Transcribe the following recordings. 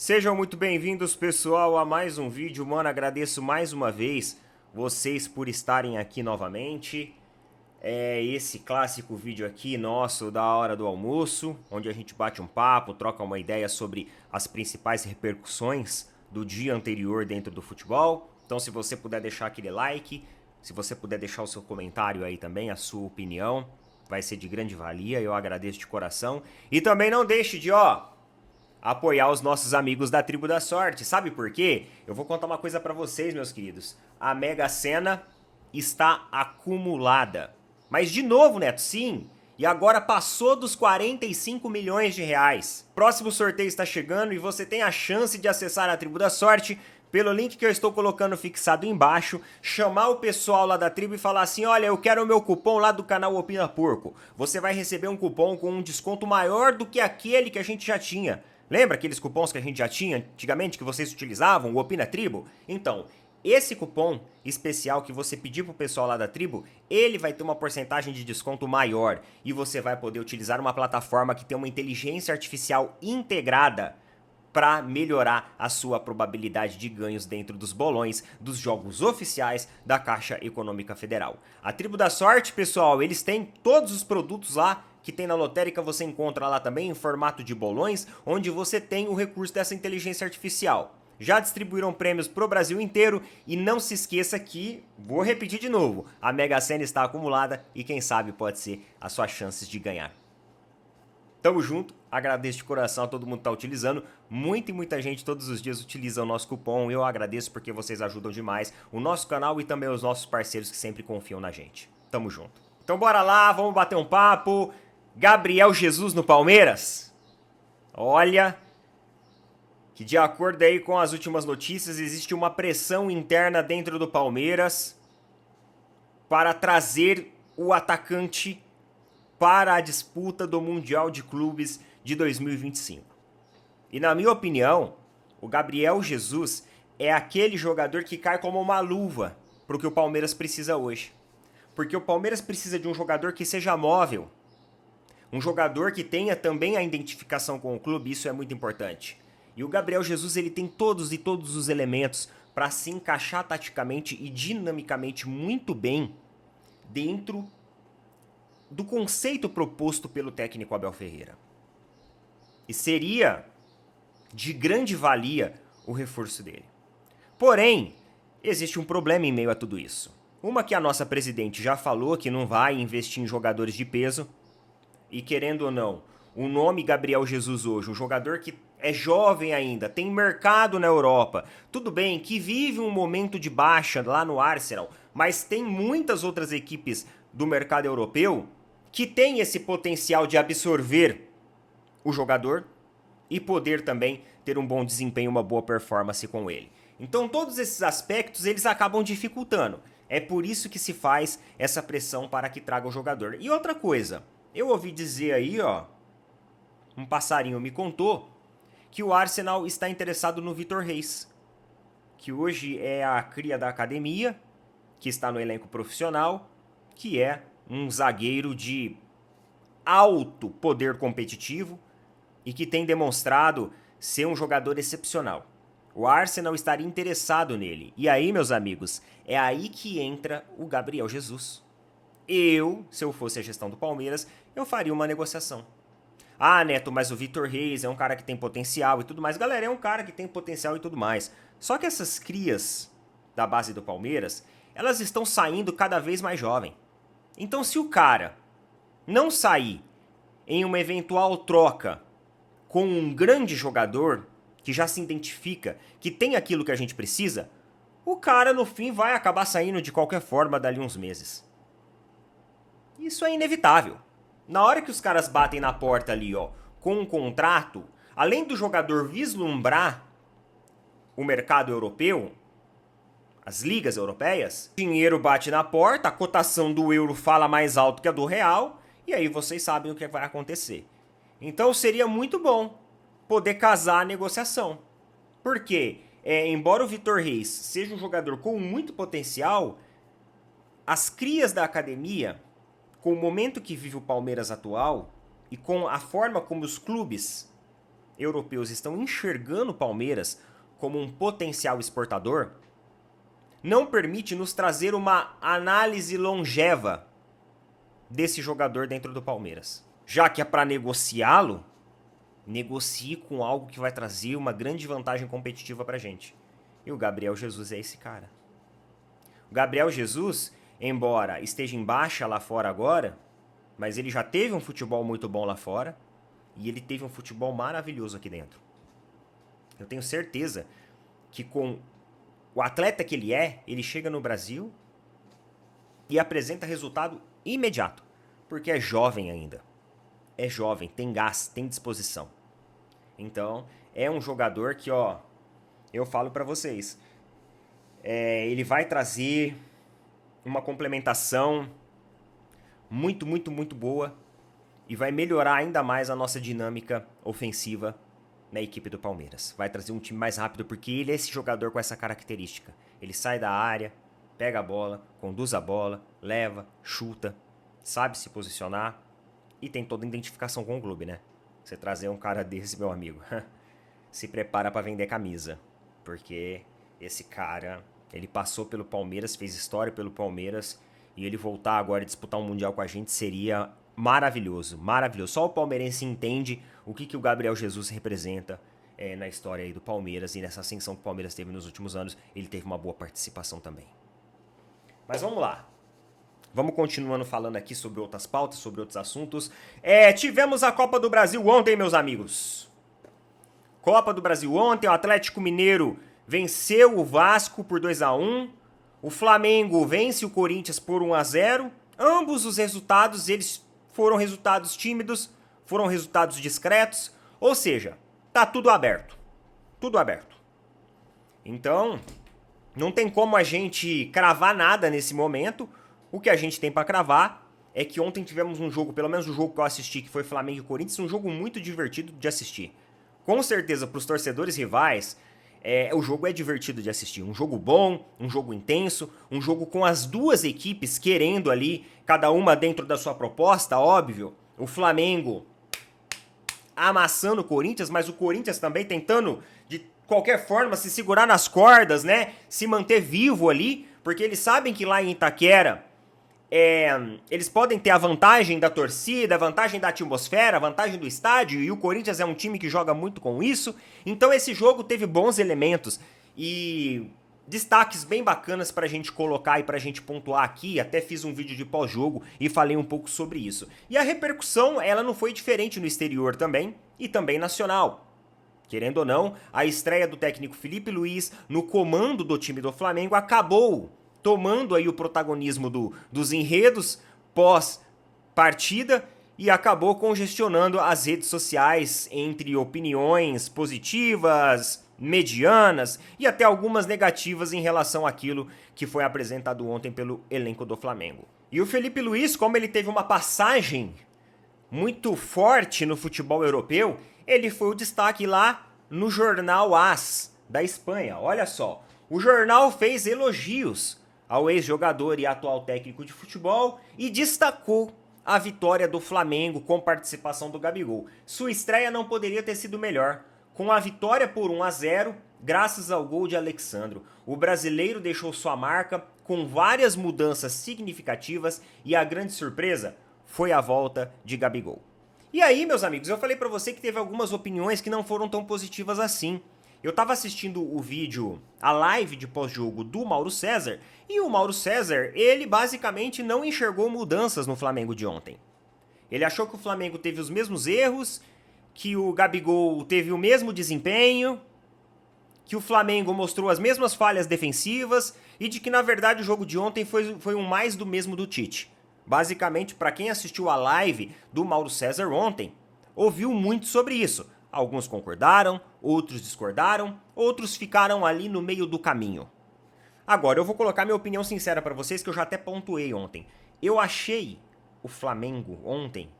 Sejam muito bem-vindos, pessoal, a mais um vídeo. Mano, agradeço mais uma vez vocês por estarem aqui novamente. É esse clássico vídeo aqui nosso da hora do almoço, onde a gente bate um papo, troca uma ideia sobre as principais repercussões do dia anterior dentro do futebol. Então, se você puder deixar aquele like, se você puder deixar o seu comentário aí também, a sua opinião, vai ser de grande valia, eu agradeço de coração. E também não deixe de, apoiar os nossos amigos da Tribo da Sorte. Sabe por quê? Eu vou contar uma coisa pra vocês, meus queridos. A Mega Sena está acumulada. Mas de novo, Neto, sim. E agora passou dos 45 milhões de reais. Próximo sorteio está chegando e você tem a chance de acessar a Tribo da Sorte pelo link que eu estou colocando fixado embaixo, chamar o pessoal lá da tribo e falar assim: olha, eu quero o meu cupom lá do canal Opina Porco. Você vai receber um cupom com um desconto maior do que aquele que a gente já tinha. Lembra aqueles cupons que a gente já tinha antigamente, que vocês utilizavam, o Opina Tribo? Então, esse cupom especial que você pedir pro pessoal lá da tribo, ele vai ter uma porcentagem de desconto maior e você vai poder utilizar uma plataforma que tem uma inteligência artificial integrada para melhorar a sua probabilidade de ganhos dentro dos bolões dos jogos oficiais da Caixa Econômica Federal. A Tribo da Sorte, pessoal, eles têm todos os produtos lá que tem na lotérica, você encontra lá também em formato de bolões, onde você tem o recurso dessa inteligência artificial. Já distribuíram prêmios pro Brasil inteiro e não se esqueça que, vou repetir de novo, a Mega Sena está acumulada e quem sabe pode ser as suas chances de ganhar. Tamo junto, agradeço de coração a todo mundo que tá utilizando. Muita gente todos os dias utiliza o nosso cupom. Eu agradeço porque vocês ajudam demais o nosso canal e também os nossos parceiros que sempre confiam na gente. Tamo junto. Então bora lá, vamos bater um papo. Gabriel Jesus no Palmeiras? Olha, que de acordo aí com as últimas notícias, existe uma pressão interna dentro do Palmeiras para trazer o atacante para a disputa do Mundial de Clubes de 2025. E na minha opinião, o Gabriel Jesus é aquele jogador que cai como uma luva para o que o Palmeiras precisa hoje. Porque o Palmeiras precisa de um jogador que seja móvel, um jogador que tenha também a identificação com o clube, isso é muito importante. E o Gabriel Jesus ele tem todos os elementos para se encaixar taticamente e dinamicamente muito bem dentro do conceito proposto pelo técnico Abel Ferreira. E seria de grande valia o reforço dele. Porém, existe um problema em meio a tudo isso. Uma que a nossa presidente já falou que não vai investir em jogadores de peso. E querendo ou não, o nome Gabriel Jesus hoje, um jogador que é jovem ainda, tem mercado na Europa. Tudo bem que vive um momento de baixa lá no Arsenal, mas tem muitas outras equipes do mercado europeu que tem esse potencial de absorver o jogador e poder também ter um bom desempenho, uma boa performance com ele. Então todos esses aspectos eles acabam dificultando. É por isso que se faz essa pressão para que traga o jogador. E outra coisa, eu ouvi dizer aí, um passarinho me contou que o Arsenal está interessado no Vitor Reis, que hoje é a cria da academia, que está no elenco profissional, que é um zagueiro de alto poder competitivo e que tem demonstrado ser um jogador excepcional. O Arsenal estaria interessado nele. E aí, meus amigos, é aí que entra o Gabriel Jesus. Se eu fosse a gestão do Palmeiras, eu faria uma negociação. Ah, Neto, mas o Vitor Reis é um cara que tem potencial e tudo mais. Galera, é um cara que tem potencial e tudo mais. Só que essas crias da base do Palmeiras, elas estão saindo cada vez mais jovem. Então, se o cara não sair em uma eventual troca com um grande jogador que já se identifica, que tem aquilo que a gente precisa, o cara no fim vai acabar saindo de qualquer forma dali uns meses. Isso é inevitável. Na hora que os caras batem na porta ali, com um contrato, além do jogador vislumbrar o mercado europeu, as ligas europeias, o dinheiro bate na porta, a cotação do euro fala mais alto que a do real, e aí vocês sabem o que vai acontecer. Então seria muito bom poder casar a negociação. Porque, embora o Vitor Reis seja um jogador com muito potencial, as crias da academia, com o momento que vive o Palmeiras atual e com a forma como os clubes europeus estão enxergando o Palmeiras como um potencial exportador, não permite nos trazer uma análise longeva desse jogador dentro do Palmeiras. Já que é para negociá-lo, negocie com algo que vai trazer uma grande vantagem competitiva pra gente. E o Gabriel Jesus é esse cara. O Gabriel Jesus, embora esteja em baixa lá fora agora, mas ele já teve um futebol muito bom lá fora e ele teve um futebol maravilhoso aqui dentro. Eu tenho certeza que com o atleta que ele chega no Brasil e apresenta resultado imediato, porque é jovem ainda. É jovem, tem gás, tem disposição. Então, é um jogador que, ó, eu falo pra vocês, ele vai trazer uma complementação muito, muito, muito boa e vai melhorar ainda mais a nossa dinâmica ofensiva na equipe do Palmeiras. Vai trazer um time mais rápido porque ele é esse jogador com essa característica. Ele sai da área, pega a bola, conduz a bola, leva, chuta, sabe se posicionar e tem toda a identificação com o clube, né? Você trazer um cara desse, meu amigo, se prepara pra vender camisa, porque esse cara, ele passou pelo Palmeiras, fez história pelo Palmeiras e ele voltar agora e disputar um Mundial com a gente seria maravilhoso, maravilhoso. Só o palmeirense entende o que o Gabriel Jesus representa na história aí do Palmeiras e nessa ascensão que o Palmeiras teve nos últimos anos. Ele teve uma boa participação também. Mas vamos lá. Vamos continuando falando aqui sobre outras pautas, sobre outros assuntos. Tivemos a Copa do Brasil ontem, meus amigos. Copa do Brasil ontem, o Atlético Mineiro venceu o Vasco por 2-1. O Flamengo vence o Corinthians por 1-0. Ambos os resultados, eles foram resultados tímidos, foram resultados discretos. Ou seja, tá tudo aberto. Tudo aberto. Então, não tem como a gente cravar nada nesse momento. O que a gente tem pra cravar é que ontem tivemos um jogo, pelo menos o jogo que eu assisti, que foi Flamengo e Corinthians, um jogo muito divertido de assistir. Com certeza, pros torcedores rivais, o jogo é divertido de assistir. Um jogo bom, um jogo intenso, um jogo com as duas equipes querendo ali, cada uma dentro da sua proposta, óbvio. O Flamengo amassando o Corinthians, mas o Corinthians também tentando, de qualquer forma, se segurar nas cordas, né? Se manter vivo ali, porque eles sabem que lá em Itaquera, eles podem ter a vantagem da torcida, a vantagem da atmosfera, a vantagem do estádio, e o Corinthians é um time que joga muito com isso. Então esse jogo teve bons elementos e destaques bem bacanas pra gente colocar e pra gente pontuar aqui. Até fiz um vídeo de pós-jogo e falei um pouco sobre isso. E a repercussão, ela não foi diferente no exterior também, e também nacional. Querendo ou não, a estreia do técnico Felipe Luiz no comando do time do Flamengo acabou tomando aí o protagonismo dos enredos pós-partida e acabou congestionando as redes sociais entre opiniões positivas, medianas e até algumas negativas em relação àquilo que foi apresentado ontem pelo elenco do Flamengo. E o Felipe Luiz, como ele teve uma passagem muito forte no futebol europeu, ele foi o destaque lá no jornal AS da Espanha. Olha só, o jornal fez elogios ao ex-jogador e atual técnico de futebol e destacou a vitória do Flamengo com participação do Gabigol. Sua estreia não poderia ter sido melhor. Com a vitória por 1-0, graças ao gol de Alexandro, o brasileiro deixou sua marca com várias mudanças significativas e a grande surpresa foi a volta de Gabigol. E aí, meus amigos, eu falei pra você que teve algumas opiniões que não foram tão positivas assim. Eu tava assistindo o vídeo, a live de pós-jogo do Mauro César, e o Mauro César, ele basicamente não enxergou mudanças no Flamengo de ontem. Ele achou que o Flamengo teve os mesmos erros, que o Gabigol teve o mesmo desempenho, que o Flamengo mostrou as mesmas falhas defensivas e de que, na verdade, o jogo de ontem foi um mais do mesmo do Tite. Basicamente, para quem assistiu a live do Mauro César ontem, ouviu muito sobre isso. Alguns concordaram, outros discordaram, outros ficaram ali no meio do caminho. Agora, eu vou colocar minha opinião sincera para vocês, que eu já até pontuei ontem. Eu achei o Flamengo ontem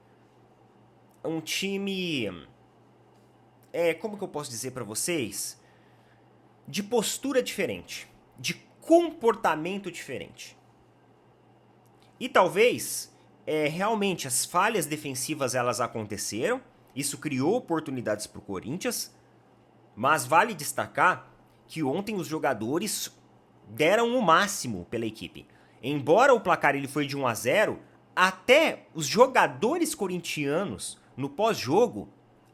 um time... como que eu posso dizer para vocês? De postura diferente, de comportamento diferente. E talvez, realmente, as falhas defensivas elas aconteceram, Isso criou oportunidades para o Corinthians, mas vale destacar que ontem os jogadores deram o máximo pela equipe. Embora o placar ele foi de 1-0, até os jogadores corintianos, no pós-jogo,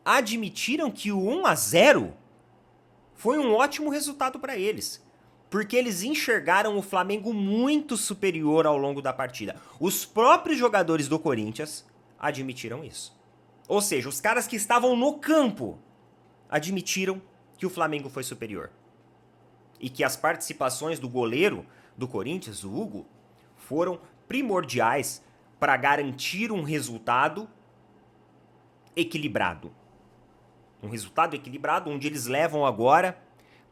admitiram que o 1-0 foi um ótimo resultado para eles. Porque eles enxergaram o Flamengo muito superior ao longo da partida. Os próprios jogadores do Corinthians admitiram isso. Ou seja, os caras que estavam no campo admitiram que o Flamengo foi superior. E que as participações do goleiro do Corinthians, o Hugo, foram primordiais para garantir um resultado equilibrado. Um resultado equilibrado onde eles levam agora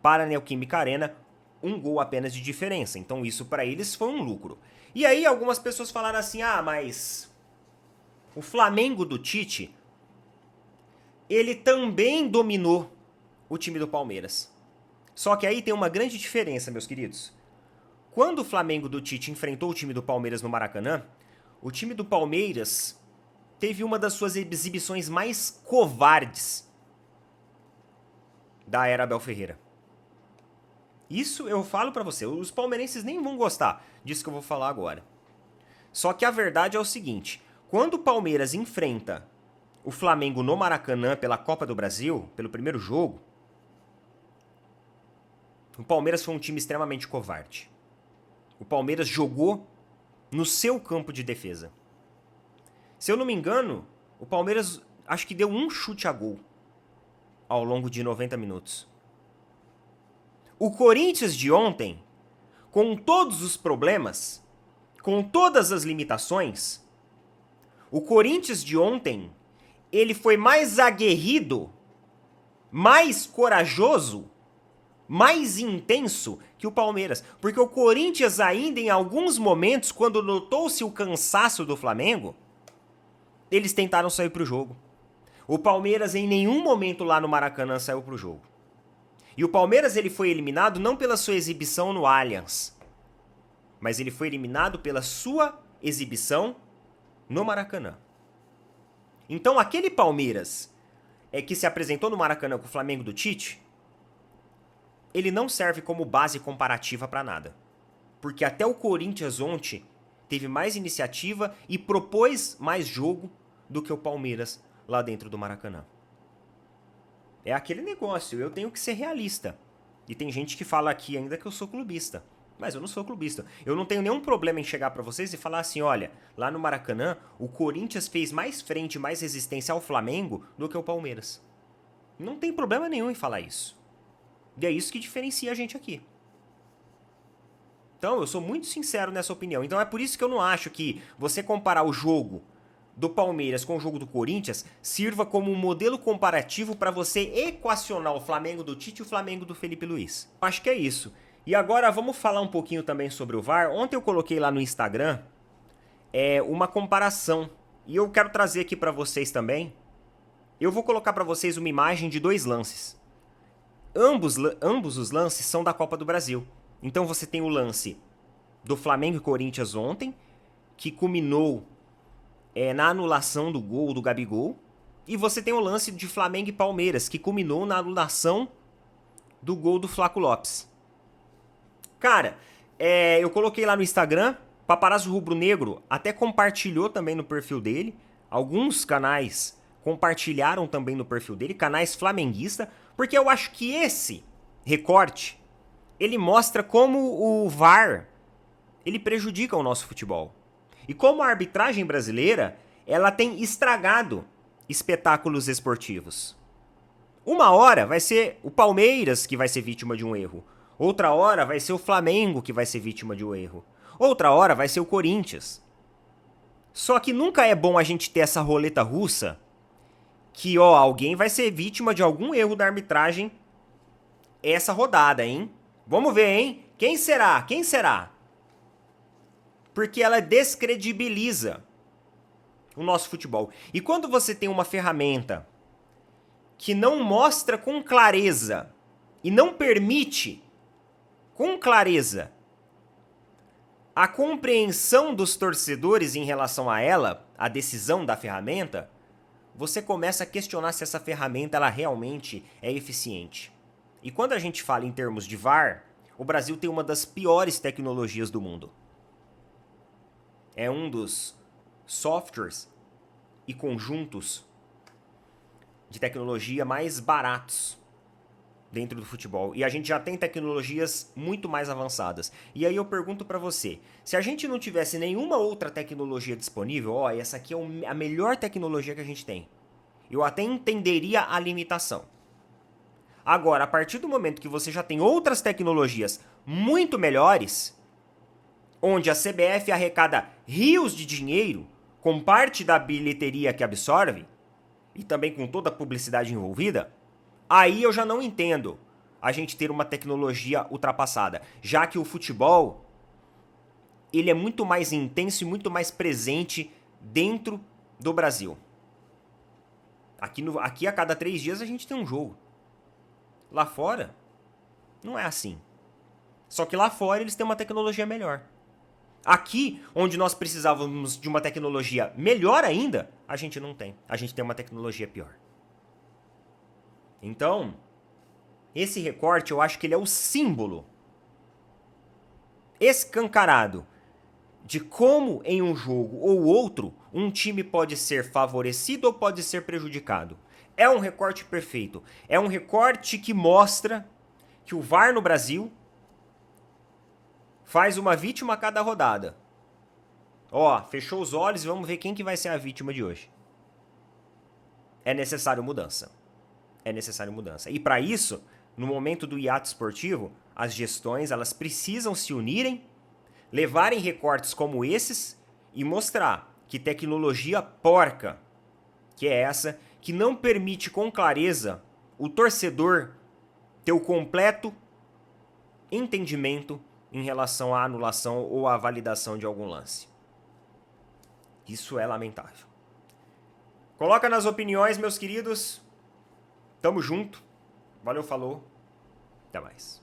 para a Neoquímica Arena um gol apenas de diferença. Então isso para eles foi um lucro. E aí algumas pessoas falaram assim, mas o Flamengo do Tite, ele também dominou o time do Palmeiras. Só que aí tem uma grande diferença, meus queridos. Quando o Flamengo do Tite enfrentou o time do Palmeiras no Maracanã, o time do Palmeiras teve uma das suas exibições mais covardes da era Abel Ferreira. Isso eu falo pra você, os palmeirenses nem vão gostar disso que eu vou falar agora. Só que a verdade é o seguinte, quando o Palmeiras enfrenta o Flamengo no Maracanã pela Copa do Brasil, pelo primeiro jogo, o Palmeiras foi um time extremamente covarde. O Palmeiras jogou no seu campo de defesa. Se eu não me engano, o Palmeiras acho que deu um chute a gol ao longo de 90 minutos. O Corinthians de ontem, com todos os problemas, com todas as limitações, o Corinthians de ontem, ele foi mais aguerrido, mais corajoso, mais intenso que o Palmeiras. Porque o Corinthians ainda em alguns momentos, quando notou-se o cansaço do Flamengo, eles tentaram sair pro jogo. O Palmeiras em nenhum momento lá no Maracanã saiu pro jogo. E o Palmeiras ele foi eliminado não pela sua exibição no Allianz, mas ele foi eliminado pela sua exibição no Maracanã. Então aquele Palmeiras que se apresentou no Maracanã com o Flamengo do Tite, ele não serve como base comparativa para nada. Porque até o Corinthians ontem teve mais iniciativa e propôs mais jogo do que o Palmeiras lá dentro do Maracanã. É aquele negócio, eu tenho que ser realista. E tem gente que fala aqui ainda que eu sou clubista. Mas eu não sou clubista. Eu não tenho nenhum problema em chegar pra vocês e falar assim, olha, lá no Maracanã, o Corinthians fez mais frente, mais resistência ao Flamengo do que o Palmeiras. Não tem problema nenhum em falar isso. E é isso que diferencia a gente aqui. Então, eu sou muito sincero nessa opinião. Então é por isso que eu não acho que você comparar o jogo do Palmeiras com o jogo do Corinthians sirva como um modelo comparativo para você equacionar o Flamengo do Tite e o Flamengo do Felipe Luiz. Acho que é isso. E agora vamos falar um pouquinho também sobre o VAR. Ontem eu coloquei lá no Instagram uma comparação. E eu quero trazer aqui para vocês também. Eu vou colocar para vocês uma imagem de dois lances. Ambos os lances são da Copa do Brasil. Então você tem o lance do Flamengo e Corinthians ontem, que culminou na anulação do gol do Gabigol. E você tem o lance de Flamengo e Palmeiras, que culminou na anulação do gol do Flaco Lopes. Cara, eu coloquei lá no Instagram, Paparazzo Rubro Negro até compartilhou também no perfil dele. Alguns canais compartilharam também no perfil dele, canais flamenguistas, porque eu acho que esse recorte, ele mostra como o VAR, ele prejudica o nosso futebol. E como a arbitragem brasileira, ela tem estragado espetáculos esportivos. Uma hora vai ser o Palmeiras que vai ser vítima de um erro. Outra hora vai ser o Flamengo que vai ser vítima de um erro. Outra hora vai ser o Corinthians. Só que nunca é bom a gente ter essa roleta russa que, alguém vai ser vítima de algum erro da arbitragem essa rodada, hein? Vamos ver, hein? Quem será? Quem será? Porque ela descredibiliza o nosso futebol. E quando você tem uma ferramenta que não mostra com clareza e não permite com clareza a compreensão dos torcedores em relação a ela, a decisão da ferramenta, você começa a questionar se essa ferramenta ela realmente é eficiente. E quando a gente fala em termos de VAR, o Brasil tem uma das piores tecnologias do mundo. É um dos softwares e conjuntos de tecnologia mais baratos dentro do futebol. E a gente já tem tecnologias muito mais avançadas. E aí eu pergunto pra você, se a gente não tivesse nenhuma outra tecnologia disponível, ó, essa aqui é a melhor tecnologia que a gente tem. Eu até entenderia a limitação. Agora, a partir do momento que você já tem outras tecnologias muito melhores, onde a CBF arrecada rios de dinheiro com parte da bilheteria que absorve, e também com toda a publicidade envolvida, aí eu já não entendo a gente ter uma tecnologia ultrapassada, já que o futebol ele é muito mais intenso e muito mais presente dentro do Brasil. Aqui a cada 3 dias a gente tem um jogo. Lá fora, não é assim. Só que lá fora eles têm uma tecnologia melhor. Aqui, onde nós precisávamos de uma tecnologia melhor ainda, a gente não tem. A gente tem uma tecnologia pior. Então, esse recorte eu acho que ele é o símbolo escancarado de como em um jogo ou outro um time pode ser favorecido ou pode ser prejudicado. É um recorte perfeito. É um recorte que mostra que o VAR no Brasil faz uma vítima a cada rodada. Ó, fechou os olhos e vamos ver quem que vai ser a vítima de hoje. É necessário mudança. É necessário mudança. E para isso, no momento do hiato esportivo, as gestões elas precisam se unirem, levarem recortes como esses e mostrar que tecnologia porca, que é essa, que não permite com clareza o torcedor ter o completo entendimento em relação à anulação ou à validação de algum lance. Isso é lamentável. Coloca nas opiniões, meus queridos. Tamo junto. Valeu, falou. Até mais.